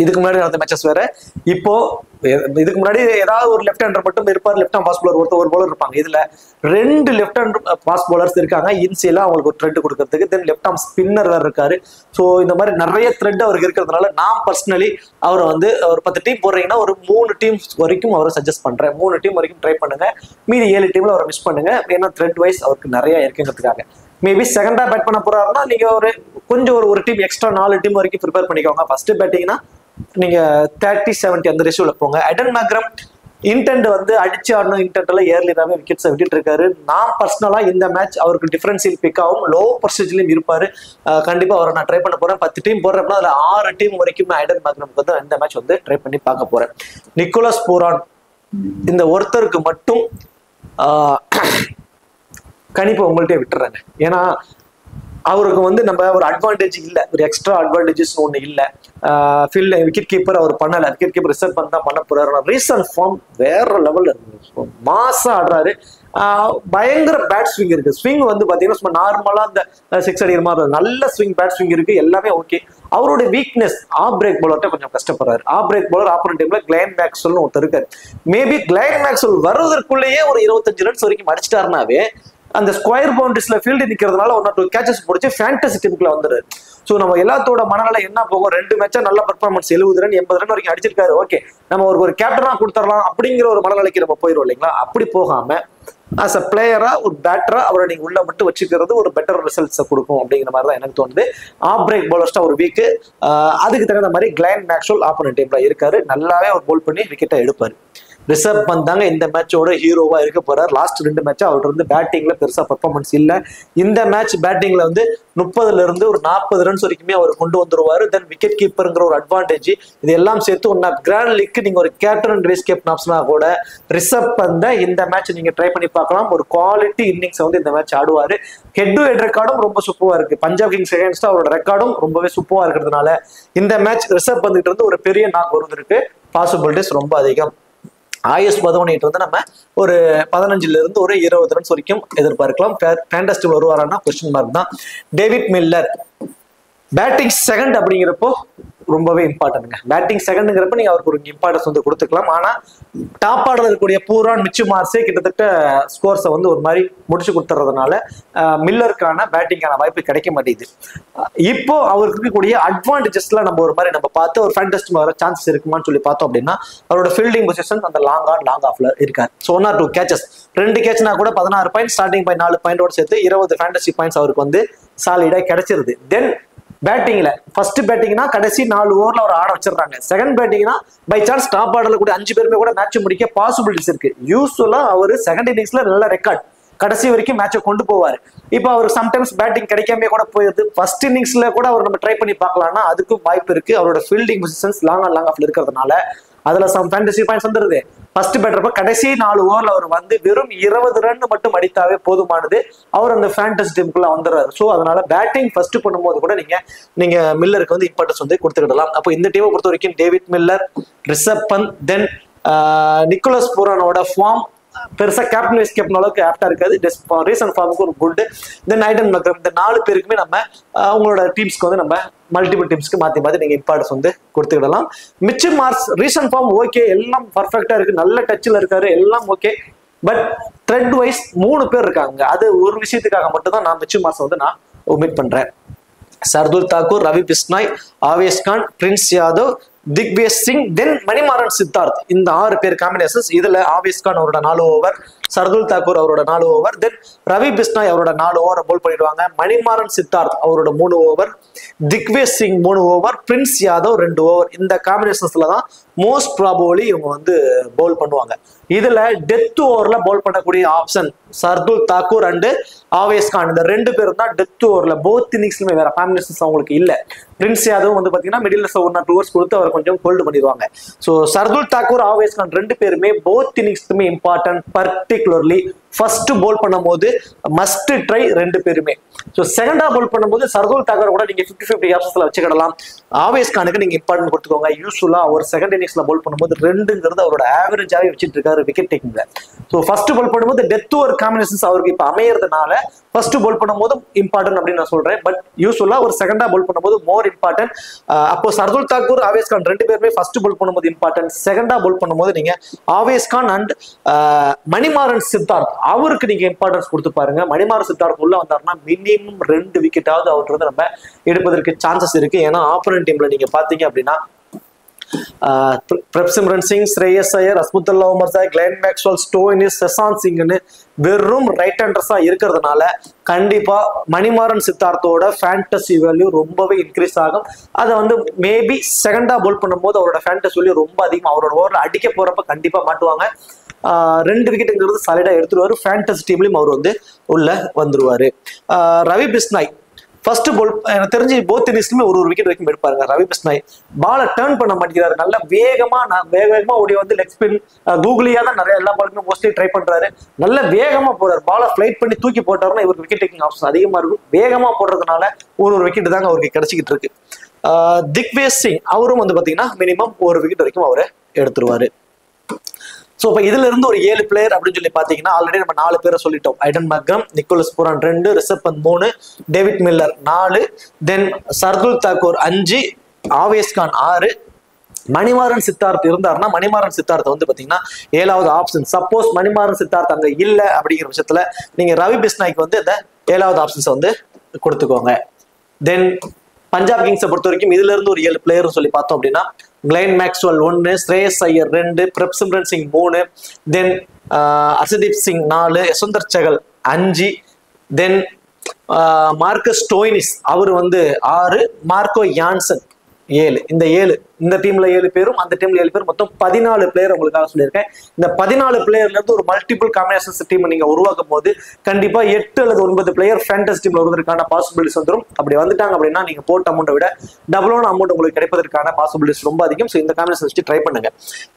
இதுக்கு முன்னாடி நடந்த மேட்சஸ் வேற. இப்போ இதுக்கு முன்னாடி ஏதாவது ஒரு லெஃப்ட் ஹேண்டர் மட்டும் இருப்பார், லெஃப்ட் ஆர்ம் ஃபாஸ்ட் பவுலர் ஒரு பவுலர் இருப்பாங்க. இதுல 2 லெஃப்ட் ஹேண்ட் ஃபாஸ்ட் பவுலர்ஸ் இருக்காங்க இன்சியலா அவங்களுக்கு ஒரு த்ரெட் கொடுக்கறதுக்கு. தென் லெஃப்ட் ஆர்ம் ஸ்பின்னர் வேற இருக்காரு. ஸோ இந்த மாதிரி நிறைய த்ரெட் அவருக்கு இருக்கிறதுனால நான் பர்சனலி அவரை வந்து ஒரு 10 டீம் போடுறீங்கன்னா ஒரு 3 டீம்ஸ் வரைக்கும் அவரை சஜஸ்ட் பண்றேன். 3 டீம் வரைக்கும் ட்ரை பண்ணுங்க. மீதி 7 டீம்ல அவரை மிஸ் பண்ணுங்க. ஏன்னா த்ரெட் வைஸ் அவருக்கு நிறைய இருக்குங்கிறதுக்காக. மேபி செகண்டா பேட் பண்ண போறாருன்னா நீங்க கொஞ்சம் ஒரு டீம் எக்ஸ்ட்ரா 4 டீம் வரைக்கும் ப்ரிப்பேர் பண்ணிக்கோங்க. ஃபர்ஸ்ட் பேட்டிங்னா நீங்க 30-70 அந்த ரேஷியோல போங்க. எடன் மேக்ரம் இன்டென்ட் வந்து அடிச்சு ஆடணும் இன்டென்ட்ல ஏர்லியாவே விக்கெட்ஸை விட்டுட்டு இருக்காரு. நான் பர்சனலா இந்த மேட்ச் அவருக்கு டிஃபரன்ஷியல் பிக் ஆகும், லோ பர்சன்டேஜ்லயும் இருப்பாரு. கண்டிப்பா அவரை நான் ட்ரை பண்ண போறேன். 10 டீம் போடுறேன்னா அதுல 6 டீம் வரைக்கும் நான் எடன் மேக்ரம்க்கு வந்து இந்த மேட்ச் வந்து ட்ரை பண்ணி பார்க்க போறேன். நிக்கோலஸ் பூரான் இந்த ஒருத்தருக்கு மட்டும் கணிப்பை உங்கள்கிட்ட விட்டுறாங்க. ஏன்னா அவருக்கு வந்து நம்ம ஒரு அட்வான்டேஜ் இல்லை, ஒரு எக்ஸ்ட்ரா அட்வான்டேஜஸ் ஒன்று இல்லை. ஃபீல்ட் விக்கெட் கீப்பர் அவர் பண்ணல, விக்கெட் கீப்பர் ரிசர்வ் பண்ணி தான் பண்ண போறாரு. ரீசன்ட் ஃபார்ம் வேற லெவல்ல இருக்கு, மாசா ஆடுறாரு. பயங்கர பேட் ஸ்விங் இருக்கு. ஸ்விங் வந்து பாத்தீங்கன்னா சும்மா நார்மலா அந்த 6 அடிக்கிற மாதிரி நல்ல ஸ்விங், பேட் ஸ்விங் இருக்கு, எல்லாமே ஓகே. அவரோட வீக்னஸ் ஆஃப் பிரேக் பவுலர்ட்ட கொஞ்சம் கஷ்டப்படுறாரு. ஆஃப் பிரேக் பவுலர் ஆப்போனன்ட் டீம்ல கிளைன் மேக்ஸ்வெல்னு ஒருத்தர் இருக்காரு. மேபி கிளைன் மேக்ஸ்வெல் வருவதற்குள்ளேயே ஒரு 25 ரன்ஸ் வரைக்கும் அடிச்சிட்டாருனாவே அந்த ஸ்கொயர் பவுண்டரிஸ்ல ஃபீல்டு நிக்கிறதுனால 1 or 2 கேச்சஸ் பிடிச்சி ஃபேண்டசி டீமுக்குள்ள வந்துரு. ஸோ நம்ம எல்லாத்தோட மனநிலை என்ன போகும், 2 மேட்சா நல்ல பர்ஃபார்மன்ஸ் 70 ரன் 80 ரன் வரைக்கும் அடிச்சிருக்காரு. ஓகே, நம்ம ஒரு கேப்டனா கொடுத்துடலாம் அப்படிங்கிற ஒரு மனநிலைக்கு நம்ம போயிடும் இல்லைங்களா? அப்படி போகாம ஆஸ் அ பிளேயரா ஒரு பேட்டரா அவரை நீங்க உள்ள மட்டும் வச்சுக்கிறது ஒரு பெட்டர் ரிசல்ட்ஸை கொடுக்கும் அப்படிங்கிற மாதிரி தான் எனக்கு தோணுது. ஆஃப் பிரேக் பவுலர்ஸ்டா ஒரு வீக்கு அதுக்கு தகுந்த மாதிரி கிளைன் மேக்ஸ்வெல் ஆப்போனன்ட் டீம்ல இருக்காரு. நல்லாவே அவர் போல் பண்ணி விக்கெட்டை எடுப்பாரு. ரிஷப் பந்த் தாங்க இந்த மேட்சோட ஹீரோவா இருக்க போறாரு. லாஸ்ட் 2 மேட்சா அவர்கிட்ட இருந்து பேட்டிங்ல பெருசா பெர்ஃபார்மன்ஸ் இல்ல. இந்த மேட்ச் பேட்டிங்ல வந்து 30ல இருந்து ஒரு 40 ரன்ஸ் வரைக்குமே அவர் கொண்டு வந்துருவாரு. தென் விக்கெட் கீப்பருங்கிற ஒரு அட்வான்டேஜ், இது எல்லாம் சேர்த்து ஒன்னா கிராண்ட் லீக் நீங்க ஒரு கேப்டன் அண்ட் வைஸ் கேப்டன் ஆப்ஷனா கூட ரிஷப் பந்தை இந்த மேட்ச் நீங்க ட்ரை பண்ணி பார்க்கலாம். ஒரு குவாலிட்டி இன்னிங்ஸ் வந்து இந்த மேட்ச் ஆடுவாரு. ஹெட் டு ஹெட் ரெக்கார்டும் ரொம்ப சூப்பரா இருக்கு. பஞ்சாப் கிங்ஸ் அகைன்ஸ்டா அவரோட ரெக்கார்டும் ரொம்பவே சூப்பரா இருக்கிறதுனால இந்த மேட்ச் ரிஷப் பந்துகிட்ட இருந்து ஒரு பெரிய நாக் வருவதற்கு பாசிபிலிட்டிஸ் ரொம்ப அதிகம். ஆயுஷ் பதவனிட்டு வந்து நம்ம ஒரு 15ல இருந்து ஒரு 20 ரன்ஸ் வரைக்கும் எதிர்பார்க்கலாம். ஃபேண்டஸ்டிக் வருவாரான்னா கொஸ்டின் மார்க் தான். டேவிட் மில்லர் பேட்டிங் செகண்ட் அப்படிங்கிறப்போ ரொம்பவே இம்பார்ட்டன்ட்ங்க. பேட்டிங் செகண்ட்ங்கிறப்ப நீங்க அவருக்கு ஒரு இம்பார்ட்டன்ஸ் வந்து கொடுத்துக்கலாம். ஆனா டாப் ஆர்டர் இருக்கக்கூடிய பூரான் மிச்சு மார்ஸே கிட்டத்தட்ட ஸ்கோர்ஸை வந்து ஒரு மாதிரி முடிச்சு கொடுத்துறதுனால மில்லருக்கான பேட்டிங்கான வாய்ப்பு கிடைக்க மாட்டேங்குது. இப்போ அவருக்கு இருக்கக்கூடிய அட்வான்டேஜஸ்ல நம்ம ஒரு மாதிரி நம்ம பார்த்து ஒரு ஃபேண்டஸ்டிக் வர சான்சஸ் இருக்குமான்னு சொல்லி பார்த்தோம் அப்படின்னா அவரோட ஃபீல்டிங் பொசிஷன் அந்த லாங் ஆன் லாங் ஆஃப்ல இருக்காரு. ஸோ 1 or 2 கேச்சஸ், 2 கேட்ச்னா கூட 16 பாயிண்ட், ஸ்டார்டிங் பாயிண்ட் 4 பாயிண்டோட சேர்த்து 20 ஃபேண்டசி பாயிண்ட்ஸ் அவருக்கு வந்து சாலிடா கிடைச்சிருது. தென் பேட்டிங்ல ஃபர்ஸ்ட் பேட்டிங்னா கடைசி 4 ஓவர்ல அவர் ஆட வச்சிடறாங்க. செகண்ட் பேட்டிங்னா பை சான்ஸ் டாப் ஆர்டர்ல கூட 5 பேருமே கூட மேட்ச் முடிக்க பாசிபிலிட்டிஸ் இருக்கு. யூஸ்வலா அவர் செகண்ட் இன்னிங்ஸ்ல நல்ல ரெக்கார்ட் கடைசி வரைக்கும் மேட்சை கொண்டு போவார். இப்போ அவர் சம்டைம்ஸ் பேட்டிங் கிடைக்காம கூட போயிருது. ஃபர்ஸ்ட் இன்னிங்ஸ்ல கூட அவர் நம்ம ட்ரை பண்ணி பார்க்கலாம்னா அதுக்கும் வாய்ப்பு இருக்கு. அவரோட fielding positions long and long ஆஃப்ல இருக்கிறதுனால அதுல சம் ஃபேண்டசி பாயிண்ட்ஸ் வந்துருது. ஃபர்ஸ்ட் பேட்டர் கடைசி 4 ஓவர்ல அவர் வந்து வெறும் 20 ரன் மட்டும் அடித்தாவே போதுமானது, அவர் அந்த ஃபேண்டசி டீமுக்குள்ள வந்துடுறாரு. ஸோ அதனால பேட்டிங் ஃபர்ஸ்ட் பண்ணும்போது கூட நீங்க மில்லருக்கு வந்து இம்பார்ட்டன்ஸ் வந்து கொடுத்துக்கிடலாம். அப்போ இந்த டீமை பொறுத்த வரைக்கும் டேவிட் மில்லர், ரிஷப் பந்த், தென் நிக்கோலஸ் பூரானோட ஃபார்ம் பெருசா கேப்டன் வைஸ் கேப்டன் அளவுக்கு ஆப்டா இருக்காது. ரீசன்ட் ஃபார்முக்கு ஒரு குட். தென் ஐடன் மக்ரம், இந்த 4 பேருக்குமே நம்ம அவங்களோட டீம்ஸ்க்கு வந்து நம்ம மல்டிபிள் டீம்ஸ்க்கு மாத்தி மாத்தி நீங்க இம்பார்ட்டன்ஸ் வந்து கொடுத்துக்கிடலாம். மிச்சு மார்ஸ் ரீசன்ட் ஃபார்ம் ஓகே, எல்லாம் பர்ஃபெக்டா இருக்கு, நல்ல டச்ல இருக்காரு, எல்லாம் ஓகே. பட் த்ரெட் வைஸ் 3 பேர் இருக்காங்க. அது ஒரு விஷயத்துக்காக மட்டும் தான் நான் மிச்சு மார்ஸ் வந்து நான் ஒமிட் பண்றேன். சர்துல் தாக்கூர், ரவி பிஸ்னாய், ஆவேஷ் கான், பிரின்ஸ் யாதவ், திக்வேஷ் சிங், தென் மணிமாறன் சித்தார்த், இந்த 6 பேர் காம்பினேஷன்ஸ். இதுல ஆவேஷ் கான் அவரோட 4 ஓவர், சர்துல் தாக்கூர் அவரோட 4 ஓவர், தென் ரவி பிஸ்னாய் அவரோட 4 ஓவரை போல் பண்ணிடுவாங்க. மணிமாறன் சித்தார்த் அவரோட 3 over, Digvesh Singh 3 over, Prince Yadav 2 over. இந்த காம்பினேஷன்ஸ்ல தான் மோஸ்ட் ப்ராபபிலி இவங்க வந்து பவுல் பண்ணுவாங்க. இதுல டெத் ஓவர்ல பவுல் பண்ணக்கூடிய ஆப்ஷன் சர்துல் தாக்கூர் அண்ட் ஆவேஸ் கான் இந்த ரெண்டு பேரும் தான் டெத் ஓவர்ல போத் இன்னிங்ஸ்லுமே வேற காம்பினேஷன்ஸ் அவங்களுக்கு இல்ல. பிரின்ஸ் யாதவ் வந்து பாத்தீங்கன்னா மிடில் 1 or 2 overs கொடுத்து அவர் கொஞ்சம் ஹோல்டு பண்ணிடுவாங்க. ஸோ சர்துல் தாக்கூர் ஆவேஸ் கான் ரெண்டு பேருமே போத் இன்னிங்ஸ்லுமே இம்பார்ட்டன்ட். பர்டிகுலர்லி ஃபர்ஸ்ட் போல் பண்ணும்போது மஸ்ட் ட்ரை ரெண்டு பேருமே. ஸோ செகண்டா போல் பண்ணும்போது சர்துல் தாக்கூர் கூட நீங்க 50-50 ஆப்ஷன்ஸ்ல வச்சுக்கிடலாம். ஆவேஸ் கானுக்கு நீங்க இம்பார்ட்டன்ட் கொடுத்துக்கோங்க. யூஸ்வலா அவர் செகண்ட் இன்னிங்ஸ்ல போல் பண்ணும்போது 2ங்கிறது அவரோட ஆவரேஜாவே வச்சுட்டு இருக்காரு விக்கெட் டேக்கிங்ல. ஸோ ஃபர்ஸ்ட் போல் பண்ணும்போது டெத் ஓவர் காம்பினேஷன்ஸ் அவருக்கு இப்ப அமையறதுனால ஃபர்ஸ்ட் போல் பண்ணும்போது இம்பார்ட்டன்ட் அப்படின்னு நான் சொல்றேன். பட் யூஸ்வலா ஒரு செகண்டா போல் பண்ணும்போது மோர் இம்பார்ட்டன்ட். அப்போ சர்துல் தாக்கூர் ஆவேஸ் கான் ரெண்டு பேருமே ஃபர்ஸ்ட் போல் பண்ணும்போது இம்பார்ட்டன்ட். செகண்டா போல் பண்ணும்போது நீங்க ஆவேஸ் கான் அண்ட் மணிமாறன் சித்தார்த் அவருக்கு நீங்க இம்பார்ட்டன்ஸ் கொடுத்து பாருங்க. மணிமாறன் சித்தார்த் உள்ள வந்தாருன்னா மினிமம் 2 விக்கெட்டாவது அவர்கிட்ட நம்ம எடுப்பதற்கு சான்சஸ் இருக்கு. ஏன்னா ஆப்போனன்ட் டீம்ல நீங்க பாத்தீங்க அப்படின்னா Prabhsimran Singh, Shreyas Iyer, Azmatullah Omarzai, Glenn Maxwell, Stoinis, Shashank சிங்னு வெறும் ரைட் ஹேண்டர்ஸா இருக்கிறதுனால கண்டிப்பா மணிமாறன் சித்தார்த்தோட ஃபேண்டசி வேல்யூ ரொம்பவே இன்க்ரீஸ் ஆகும். அதை வந்து மேபி செகண்டா போல் பண்ணும்போது அவரோட ஃபேண்டசி வேல்யூ ரொம்ப அதிகம். அவரோட ஓவரில் அடிக்க போறப்ப கண்டிப்பா மாட்டுவாங்க. 2 விக்கெட்டுங்கிறது சாலிடா எடுத்துருவாரு. ஃபேண்டசி டீம்லயும் அவர் வந்து உள்ள வந்துருவாரு. ரவி பிஸ்னாய் ஃபர்ஸ்ட் போல் எனக்கு தெரிஞ்சு போத் இன்னிங்ஸ்லுமே ஒரு விக்கெட் வரைக்கும் எடுப்பாருங்க. ரவி பிஸ்னாய் பாலை டர்ன் பண்ண மாட்டேங்கிறாரு. நல்லா வேகமா ஓடி வந்து லெக் ஸ்பின் கூகுளியா தான் நிறைய எல்லா பாலுமே மோஸ்ட்லி ட்ரை பண்றாரு. நல்ல வேகமா போறாரு. பாலை ஃபிளைட் பண்ணி தூக்கி போட்டாருன்னா இவருக்கு விக்கெட் டேக்கிங் ஆப்ஷன் அதிகமா இருக்கும். வேகமா போடுறதுனால ஒரு விக்கெட் தாங்க அவருக்கு கிடைச்சிக்கிட்டு இருக்கு. திக்வேஷ் சிங் அவரும் வந்து பாத்தீங்கன்னா மினிமம் ஒரு விக்கெட் வரைக்கும் அவரை எடுத்துருவாரு. ஸோ இப்போ இதுல இருந்து ஒரு 7 பிளேயர் அப்படின்னு சொல்லி பாத்தீங்கன்னா ஆல்ரெடி நம்ம 4 பேரை சொல்லிட்டோம். Aiden Markram, Nicholas Pooran 2, Rishabh Pant 3, David Miller 4, then Shardul Thakur 5, Avesh Khan 6, Manimaran Siddharth இருந்தாருன்னா மணிமாறன் சித்தார்த் வந்து பாத்தீங்கன்னா 7வது ஆப்ஷன். சப்போஸ் மணிமாறன் சித்தார்த் அங்க இல்ல அப்படிங்கிற பட்சத்துல நீங்க ரவி பிஸ்னாய்க்கு வந்து இந்த 7வது ஆப்ஷன்ஸ் வந்து கொடுத்துக்கோங்க. தென் பஞ்சாப் கிங்ஸை பொறுத்த வரைக்கும் இதுல இருந்து ஒரு 7 பிளேயர் சொல்லி பார்த்தோம் அப்படின்னா கிளென் மேக்ஸ்வெல் 1, ஸ்ரேயஸ் ஐயர் 2, பிரப்சிம்ரன் சிங் 3, தென் அர்ஷதீப் சிங் 4, யசுந்தர் சகல் 5, தென் மார்க்கஸ் ஸ்டோயினிஸ் அவர் வந்து 6, மார்க்கோ யான்சன் 7. இந்த டீம்ல 7 பேரும் அந்த டீம்ல 7 பேரும் மொத்தம் 14 பிளேயர் உங்களுக்காக சொல்லியிருக்கேன். இந்த 14 பிளேயர்ல இருந்து ஒரு மல்டிபிள் காம்பினேஷன்ஸ் டீம் நீங்க உருவாக்கும் போது கண்டிப்பா 8 அல்லது 9 பிளேயர் ஃபேண்டசி டீம்ல வருவதற்கான பாசிபிலிட்டிஸ் வந்துடும். அப்படி வந்துட்டாங்க அப்படின்னா நீங்க போட்ட அமௌண்ட்டை விட டபுளான அமௌண்ட் உங்களுக்கு கிடைப்பதற்கான பாசிபிலிட்டிஸ் ரொம்ப அதிகம். ஸோ இந்த காம்பினேஷன் வச்சு ட்ரை பண்ணுங்க.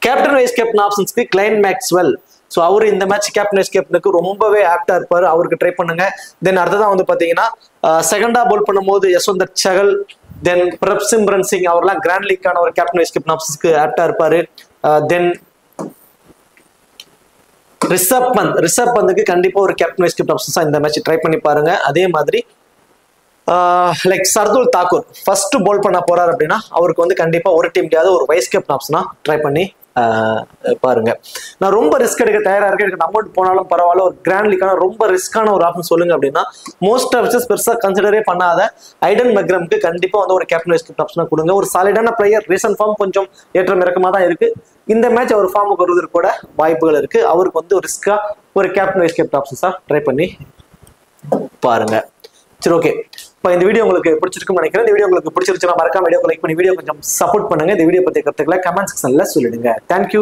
கேப்டன் வைஸ் கேப்டன் ஆப்ஷன்ஸ்க்கு கிளைன் மேக்ஸ்வெல். ஸோ அவரு இந்த மேட்ச் கேப்டன் வைஸ் கேப்டனுக்கு ரொம்பவே ஆப்டா இருப்பாரு. அவருக்கு ட்ரை பண்ணுங்க. தென் அடுத்ததான் வந்து பாத்தீங்கன்னா செகண்டா போல் பண்ணும்போது யசுந்தர் சகல், தென் பிரப்சிம்ரன் சிங் அவர்லாம் கிராண்ட் லீக்கான ஒரு கேப்டன் வைஸ் கேப்டன் ஆப்ஷன்ஸ்க்கு ஆப்டா இருப்பாரு. தென் ரிஷப் பந்துக்கு கண்டிப்பா ஒரு கேப்டன் வைஸ் கேப்டன் ஆப்ஷன்ஸா இந்த மேட்ச் ட்ரை பண்ணி பாருங்க. அதே மாதிரி லைக் சர்துல் தாக்கூர் ஃபர்ஸ்ட் போல் பண்ண போறாரு அப்படின்னா அவருக்கு வந்து கண்டிப்பா ஒரு டீம்லயாவது ஒரு வைஸ் கேப்டன் ஆப்ஷனா ட்ரை பண்ணி பாருங்க. நான் ரொம்ப ரிஸ்க் எடுக்க தயாரா இருக்கேன், எனக்கு அமௌண்ட் போனாலும் பரவாயில்ல, ஒரு கிராண்ட் லீக்கான ரொம்ப ரிஸ்கான ஒரு ஆப்ஷன் சொல்லுங்க அப்படின்னா மோஸ்ட் ஆஃப் பெருசா கன்சிடரே பண்ணாத ஐடன் மக்ரம்க்கு கண்டிப்பா வந்து ஒரு கேப்டன் வைஸ் கேப்டன் ஆப்ஷனா கொடுங்க. ஒரு சாலிடான பிளேயர், ரீசன்ட் ஃபார்ம் கொஞ்சம் ஏற்றம் இறக்கமா தான் இருக்கு. இந்த மேட்ச் அவர் ஃபார்முக்கு வருவதற்கு கூட வாய்ப்புகள் இருக்கு. அவருக்கு வந்து ஒரு ரிஸ்கா ஒரு கேப்டன் வைஸ் கேப்டன் ஆப்ஷன்ஸா ட்ரை பண்ணி பாருங்க. சரி, ஓகே. இப்போ இந்த வீடியோ உங்களுக்கு பிடிச்சிருக்குன்னு நினைக்கிறேன். இந்த வீடியோ உங்களுக்கு பிடிச்சிருச்சுன்னா மறக்காம வீடியோ லைக் பண்ணி வீடியோ கொஞ்சம் சப்போர்ட் பண்ணுங்க. இந்த வீடியோ பத்தி கருத்துக்களை கமெண்ட் செக்ஷன்ல சொல்லிடுங்க. தேங்க்யூ.